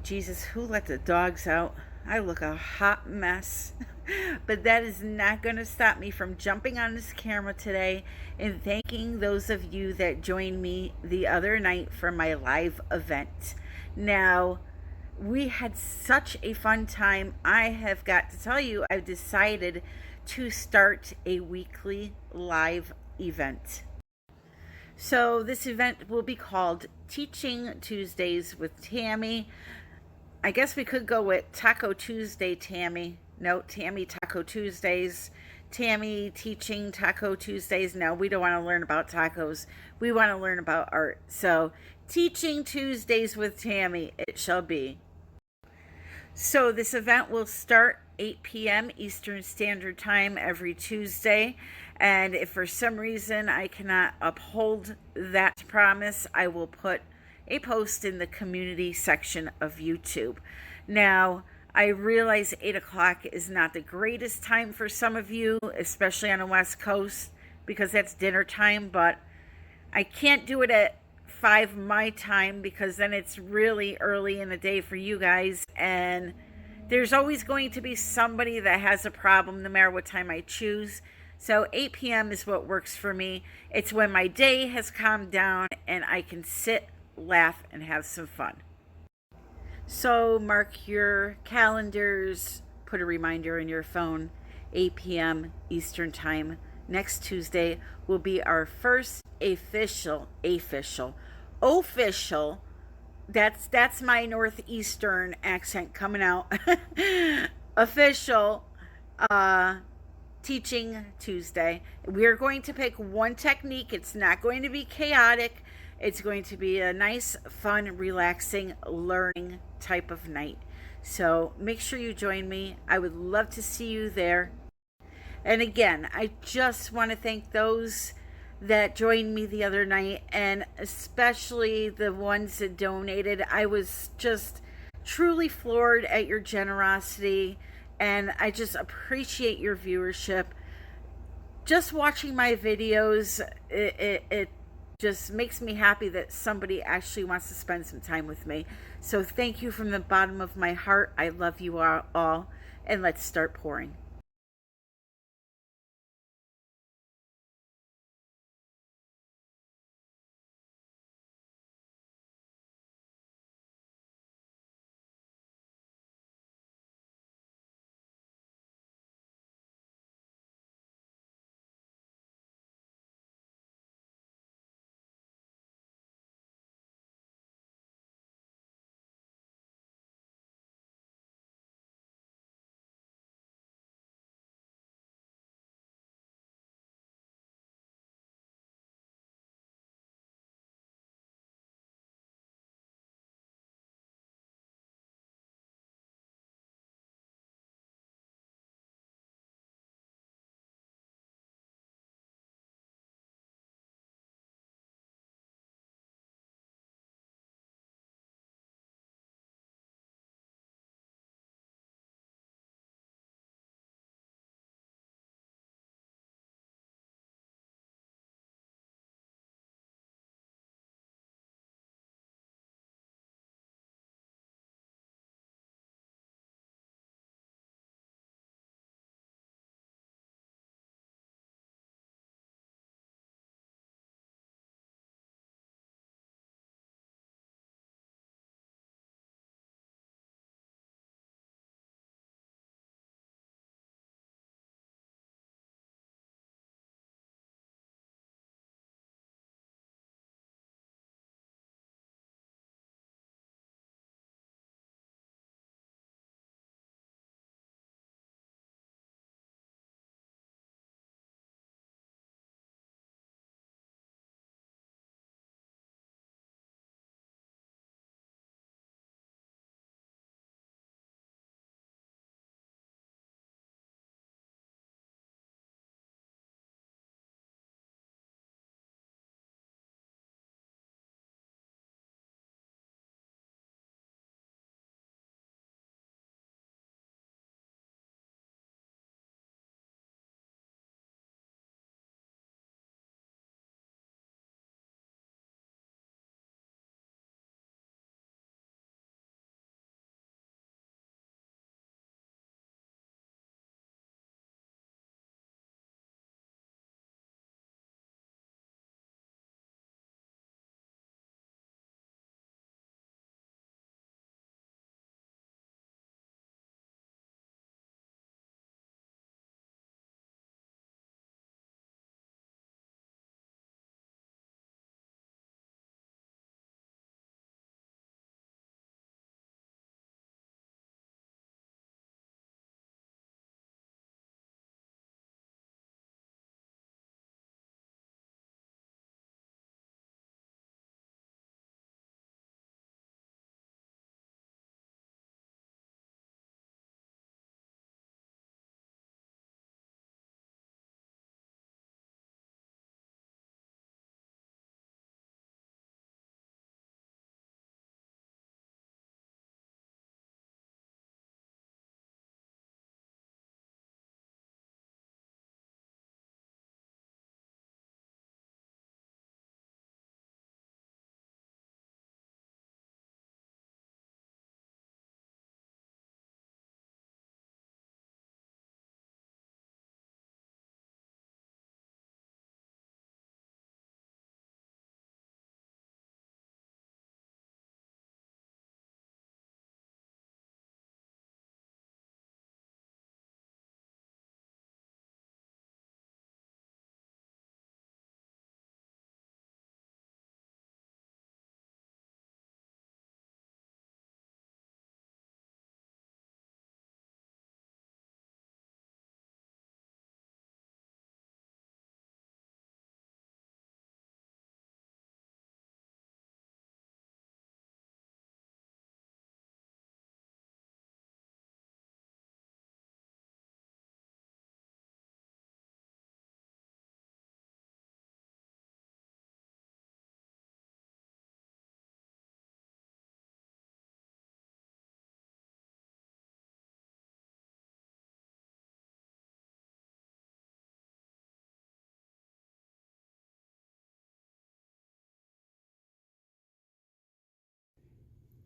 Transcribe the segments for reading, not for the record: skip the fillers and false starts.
Jesus, who let the dogs out? I look a hot mess. But that is not going to stop me from jumping on this camera today and thanking those of you that joined me the other night for my live event. Now, we had such a fun time. I have got to tell you, I've decided to start a weekly live event. So, this event will be called Teaching Tuesdays with Tammy. I guess we could go with Taco Tuesday, Tammy. No, Tammy Taco Tuesdays. Tammy teaching Taco Tuesdays. No, we don't want to learn about tacos. We want to learn about art. So, Teaching Tuesdays with Tammy, it shall be. So, this event will start 8 p.m. Eastern Standard Time every Tuesday. And if for some reason I cannot uphold that promise, I will put a post in the community section of YouTube. Now, I realize 8 o'clock is not the greatest time for some of you, especially on the West Coast, because that's dinner time, but I can't do it at 5 my time because then it's really early in the day for you guys, and there's always going to be somebody that has a problem no matter what time I choose. So 8 p.m. is what works for me. It's when my day has calmed down and I can sit, laugh, and have some fun. So mark your calendars, put a reminder in your phone. 8 p.m. Eastern Time next Tuesday will be our first official that's my northeastern accent coming out. Official Teaching Tuesday. We are going to pick one technique. It's not going to be chaotic. It's going to be a nice, fun, relaxing, learning type of night. So make sure you join me. I would love to see you there. And again, I just want to thank those that joined me the other night, and especially the ones that donated. I was just truly floored at your generosity, and I just appreciate your viewership. Just watching my videos, it just makes me happy that somebody actually wants to spend some time with me. So thank you from the bottom of my heart. I love you all, and let's start pouring.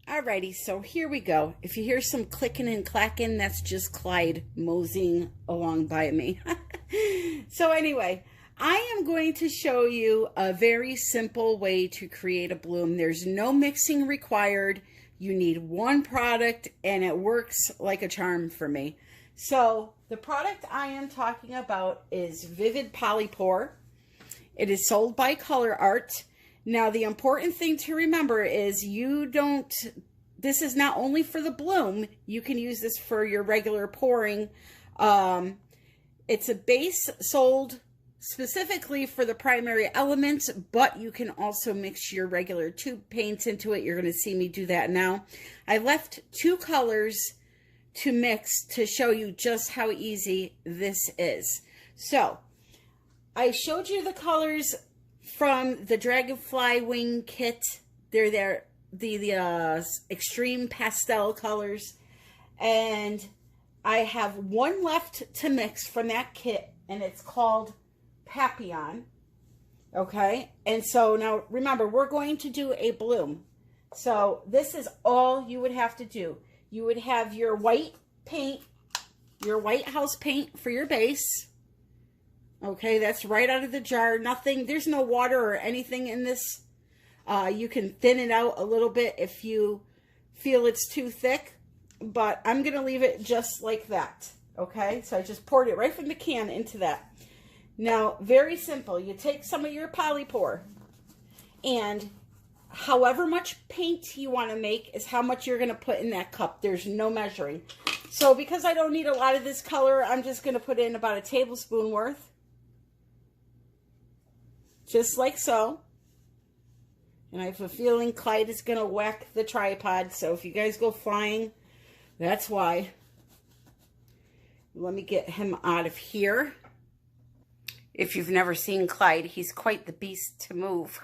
Alrighty, so here we go. If you hear some clicking and clacking, that's just Clyde moseying along by me. So anyway, I am going to show you a very simple way to create a bloom. There's no mixing required. You need one product and it works like a charm for me. So the product I am talking about is Vivid Polypore. It is sold by Colourarte. Now, the important thing to remember is this is not only for the bloom, you can use this for your regular pouring. It's a base sold specifically for the primary elements, but you can also mix your regular tube paints into it. You're going to see me do that now. I left 2 colors to mix to show you just how easy this is. So, I showed you the colors from the Dragonfly Wing kit. They're the extreme pastel colors, and I have one left to mix from that kit, and it's called Papillion. Okay, and so now remember, we're going to do a bloom. So this is all you would have to do. You would have your white paint, your white house paint for your base. Okay, that's right out of the jar. Nothing, there's no water or anything in this. You can thin it out a little bit if you feel it's too thick, but I'm going to leave it just like that. Okay, so I just poured it right from the can into that. Now, very simple. You take some of your Polypore, and however much paint you want to make is how much you're going to put in that cup. There's no measuring. So because I don't need a lot of this color, I'm just going to put in about a tablespoon worth. Just like so. And I have a feeling Clyde is going to whack the tripod. So if you guys go flying, that's why. Let me get him out of here. If you've never seen Clyde, he's quite the beast to move.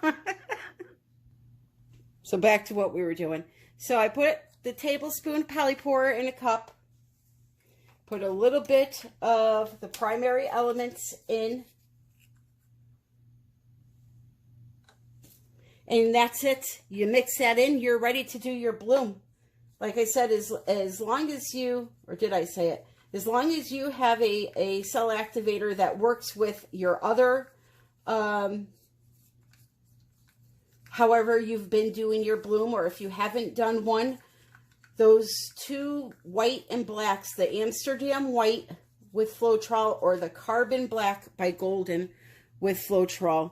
So back to what we were doing. So I put the tablespoon Polypore in a cup. Put a little bit of the primary elements in. And that's it. You mix that in, you're ready to do your bloom. Like I said, as long as you, or did I say it? As long as you have a cell activator that works with your other, however you've been doing your bloom, or if you haven't done one, those 2 white and blacks, the Amsterdam white with Floetrol or the Carbon Black by Golden with Floetrol,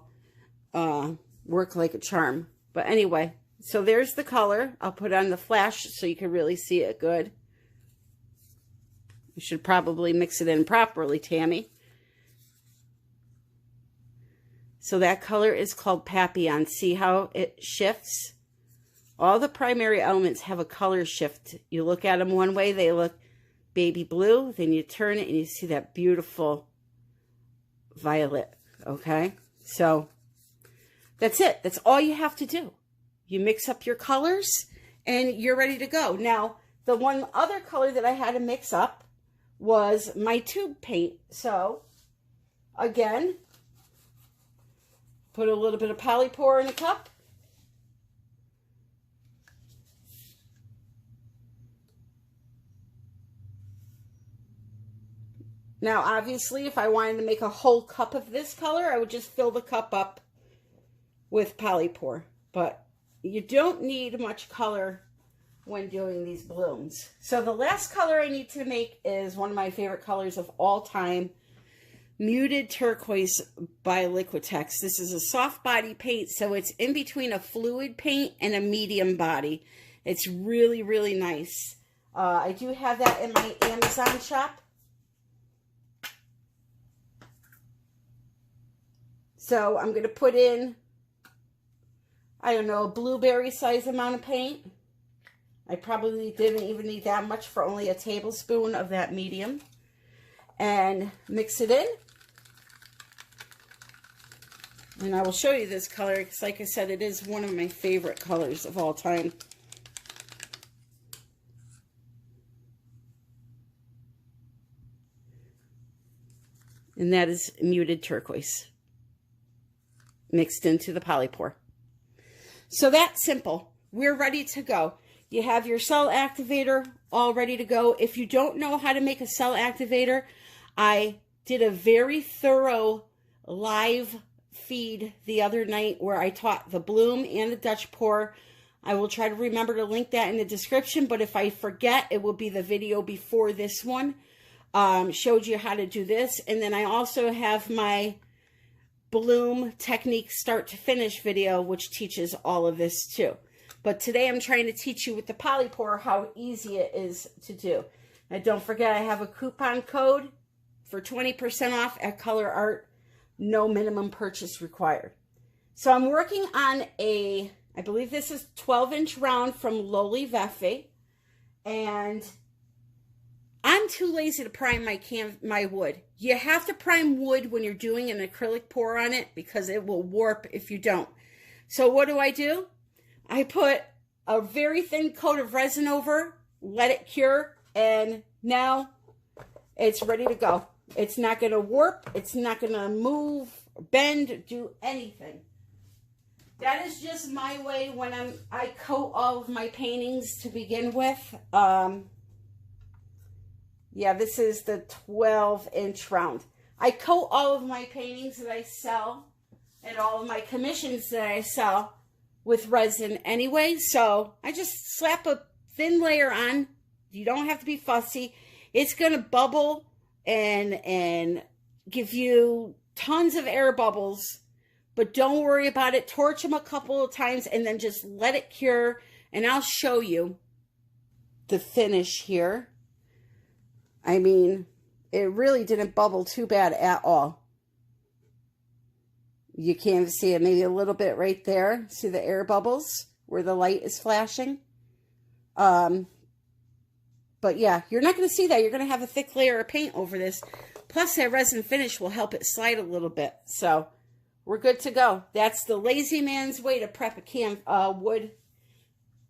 work like a charm. But anyway, so there's the color. I'll put on the flash so you can really see it good. You should probably mix it in properly, Tammy. So that color is called Papillion. See how it shifts? All the primary elements have a color shift. You look at them one way, they look baby blue. Then you turn it and you see that beautiful violet. Okay? So that's it. That's all you have to do. You mix up your colors and you're ready to go. Now, the one other color that I had to mix up was my tube paint. So, again, put a little bit of Polypore in a cup. Now, obviously, if I wanted to make a whole cup of this color, I would just fill the cup up with Polypore. But you don't need much color when doing these blooms. So the last color I need to make is one of my favorite colors of all time, Muted Turquoise by Liquitex. This is a soft body paint, so it's in between a fluid paint and a medium body. It's really, really nice. I do have that in my Amazon shop. So I'm going to put in, I don't know, a blueberry size amount of paint. I probably didn't even need that much for only a tablespoon of that medium. And mix it in. And I will show you this color because, like I said, it is one of my favorite colors of all time. And that is Muted Turquoise mixed into the Polypore. So that's simple. We're ready to go. You have your cell activator all ready to go. If you don't know how to make a cell activator, I did a very thorough live feed the other night where I taught the bloom and the Dutch pour. I will try to remember to link that in the description, but if I forget, it will be the video before this one. Showed you how to do this. And then I also have my bloom technique start to finish video, which teaches all of this too. But today I'm trying to teach you with the poly pour how easy it is to do. And don't forget, I have a coupon code for 20% off at Colourarte. No minimum purchase required. So I'm working on I believe this is 12-inch round from LOLIVEFE. And I'm too lazy to prime my wood. You have to prime wood when you're doing an acrylic pour on it because it will warp if you don't. So what do? I put a very thin coat of resin over, let it cure, and now it's ready to go. It's not going to warp. It's not going to move, bend, do anything. That is just my way when I coat all of my paintings to begin with. Yeah, this is the 12-inch round. I coat all of my paintings that I sell and all of my commissions that I sell with resin anyway. So I just slap a thin layer on. You don't have to be fussy. It's going to bubble and give you tons of air bubbles. But don't worry about it. Torch them a couple of times and then just let it cure. And I'll show you the finish here. I mean, it really didn't bubble too bad at all. You can see it maybe a little bit right there. See the air bubbles where the light is flashing? But yeah, you're not going to see that. You're going to have a thick layer of paint over this. Plus, that resin finish will help it slide a little bit. So we're good to go. That's the lazy man's way to prep a wood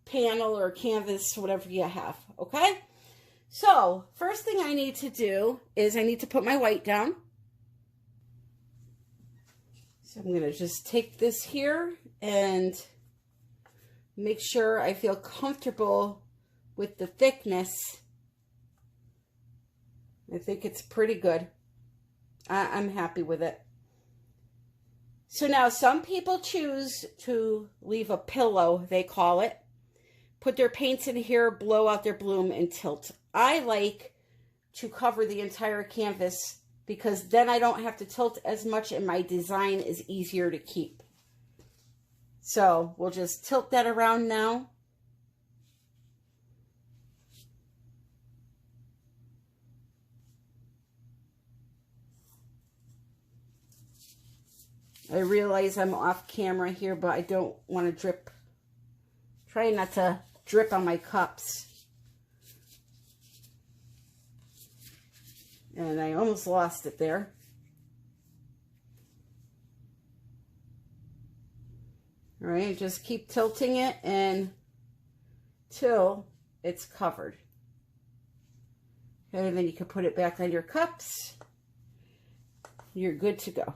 panel or canvas, whatever you have. Okay? So, first thing I need to do is I need to put my white down. So I'm going to just take this here and make sure I feel comfortable with the thickness. I think it's pretty good. I'm happy with it. So now some people choose to leave a pillow, they call it. Put their paints in here, blow out their bloom, and tilt. I like to cover the entire canvas because then I don't have to tilt as much and my design is easier to keep. So we'll just tilt that around now. I realize I'm off camera here, but I don't want to drip. Try not to drip on my cups. And I almost lost it there. All right, just keep tilting it until it's covered. Okay, and then you can put it back on your cups. You're good to go.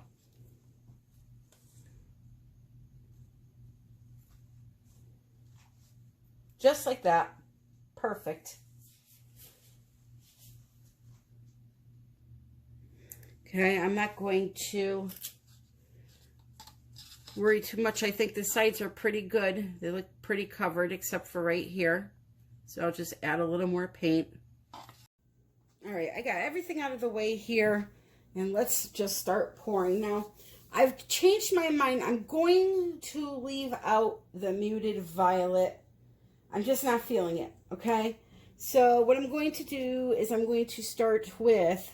Just like that. Perfect. Okay, I'm not going to worry too much. I think the sides are pretty good. They look pretty covered except for right here. So I'll just add a little more paint. All right, I got everything out of the way here. And let's just start pouring. Now, I've changed my mind. I'm going to leave out the muted violet. I'm just not feeling it, okay? So what I'm going to do is I'm going to start with,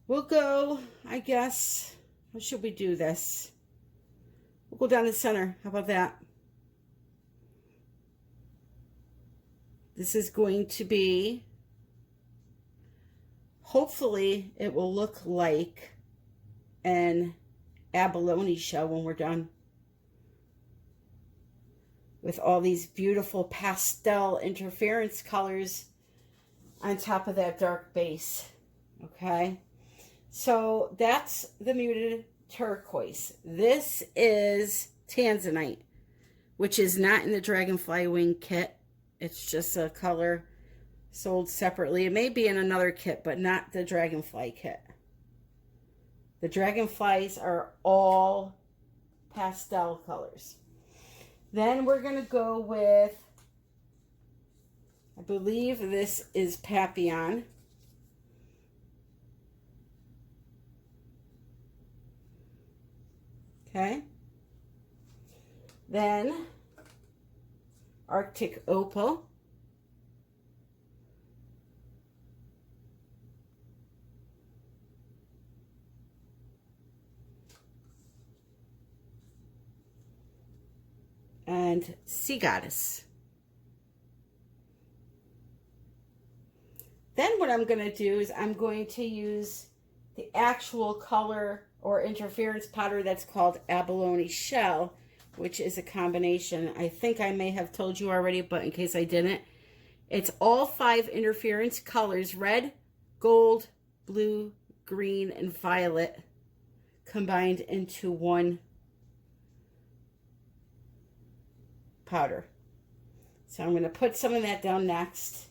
we'll go, I guess, how should we do this? We'll go down the center. How about that? This is going to be, hopefully it will look like an abalone shell when we're done. With all these beautiful pastel interference colors on top of that dark base. Okay, so that's the muted turquoise. This is Tanzanite, which is not in the Dragonfly Wing kit. It's just a color sold separately. It may be in another kit, but not the Dragonfly kit. The Dragonflies are all pastel colors. Then we're going to go with, I believe this is Papillion. Okay. Then Arctic Opal. And Sea Goddess. Then what I'm going to do is I'm going to use the actual color or interference powder that's called Abalone Shell, which is a combination. I think I may have told you already, but in case I didn't, it's all 5 interference colors: red, gold, blue, green, and violet, combined into one powder. So I'm going to put some of that down next.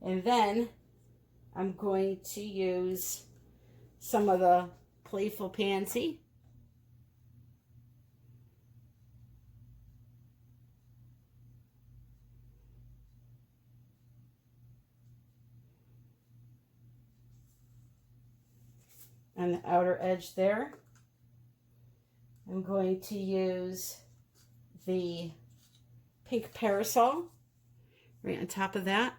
And then I'm going to use some of the Playful Pansy. On the outer edge there. I'm going to use the pink Parasol right on top of that.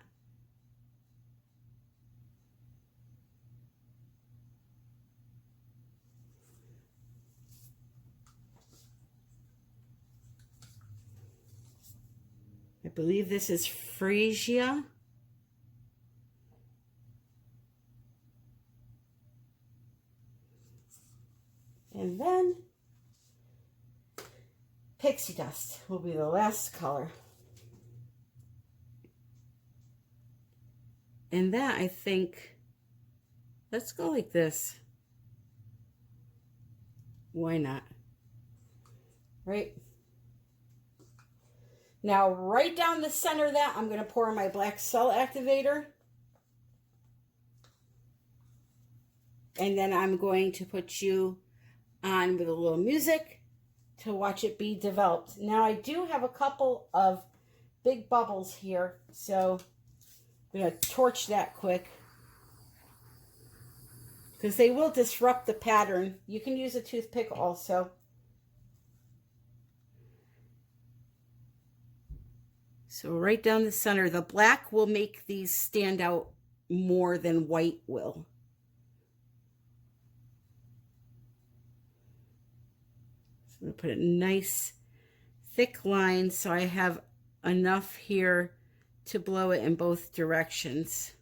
I believe this is Freesia. And then Pixie Dust will be the last color. And that, I think, let's go like this. Why not? Right? Now, right down the center of that, I'm going to pour my black cell activator. And then I'm going to put you on with a little music to watch it be developed. Now, I do have a couple of big bubbles here, so I'm going to torch that quick, because they will disrupt the pattern. You can use a toothpick also. So right down the center, the black will make these stand out more than white will. So I'm going to put a nice thick line so I have enough here to blow it in both directions.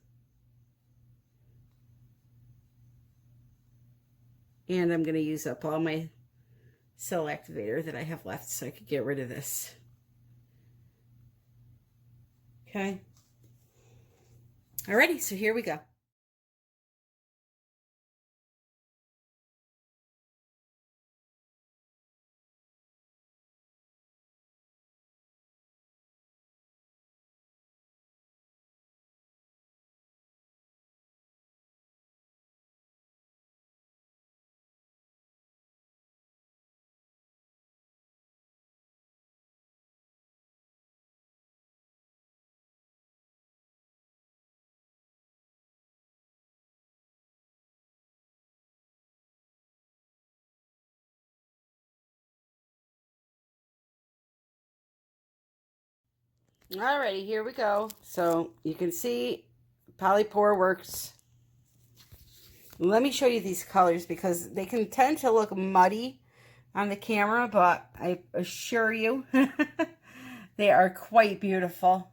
And I'm going to use up all my cell activator that I have left so I could get rid of this. Okay. Alrighty, so here we go. Alrighty, here we go. So you can see Polypore works. Let me show you these colors because they can tend to look muddy on the camera, but I assure you they are quite beautiful.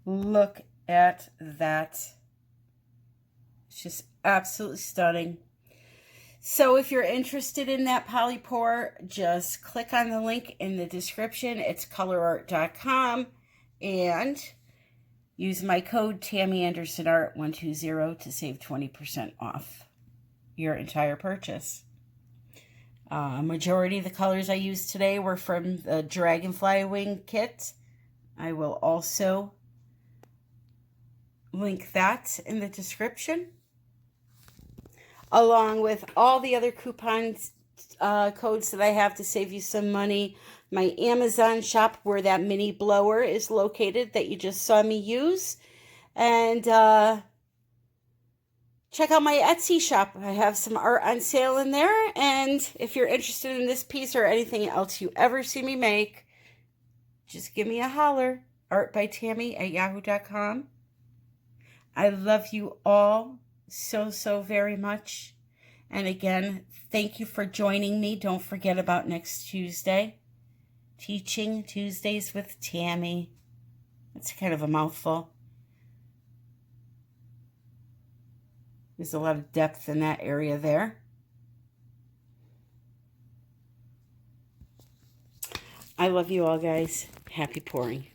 Look at that. It's just absolutely stunning. So if you're interested in that Polypore, just click on the link in the description. It's Colourarte.com and use my code TammyAndersonArt120 to save 20% off your entire purchase. Majority of the colors I used today were from the Dragonfly Wing kit. I will also link that in the description, along with all the other coupons codes that I have to save you some money. My Amazon shop, where that mini blower is located that you just saw me use. And check out my Etsy shop. I have some art on sale in there. And if you're interested in this piece or anything else you ever see me make, just give me a holler. artbytammy@yahoo.com. I love you all so, so very much. And again, thank you for joining me. Don't forget about next Tuesday. Teaching Tuesdays with Tammy. That's kind of a mouthful. There's a lot of depth in that area there. I love you all, guys. Happy pouring.